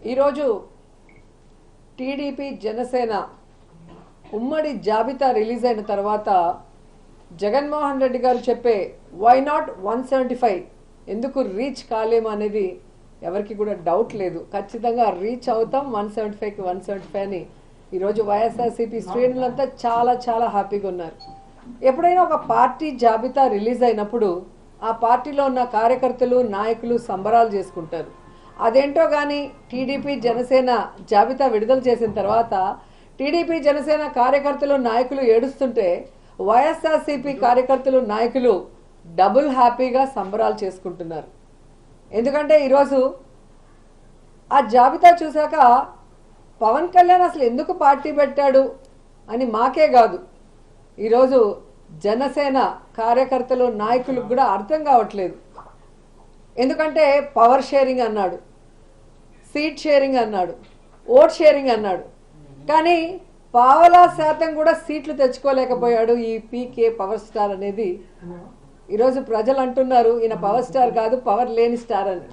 ఈరోజు టీడీపీ జనసేన ఉమ్మడి జాబితా రిలీజ్ అయిన తర్వాత జగన్మోహన్ రెడ్డి గారు చెప్పే వై నాట్ 175 ఎందుకు రీచ్ కాలేము అనేది ఎవరికి కూడా డౌట్ లేదు. ఖచ్చితంగా రీచ్ అవుతాం 175కి 175 అని ఈరోజు వైఎస్ఆర్సీపీ శ్రేణులంతా చాలా చాలా హ్యాపీగా ఉన్నారు. ఎప్పుడైనా ఒక పార్టీ జాబితా రిలీజ్ అయినప్పుడు ఆ పార్టీలో ఉన్న కార్యకర్తలు నాయకులు సంబరాలు చేసుకుంటారు. అదేంటో కానీ టీడీపీ జనసేన జాబితా విడుదల చేసిన తర్వాత టీడీపీ జనసేన కార్యకర్తలు నాయకులు ఏడుస్తుంటే వైఎస్ఆర్సీపీ కార్యకర్తలు నాయకులు డబుల్ హ్యాపీగా సంబరాలు చేసుకుంటున్నారు. ఎందుకంటే ఈరోజు ఆ జాబితా చూశాక పవన్ కళ్యాణ్ అసలు ఎందుకు పార్టీ పెట్టాడు అని మాకే కాదు, ఈరోజు జనసేన కార్యకర్తలు నాయకులకు కూడా అర్థం కావట్లేదు. ఎందుకంటే పవర్ షేరింగ్ అన్నాడు, సీట్ షేరింగ్ అన్నాడు, ఓట్ షేరింగ్ అన్నాడు, కానీ పావలా శాతం కూడా సీట్లు తెచ్చుకోలేకపోయాడు ఈ పీకే పవర్ స్టార్ అనేది. ఈరోజు ప్రజలు అంటున్నారు ఈయన పవర్ స్టార్ కాదు పవర్ లేని స్టార్ అని.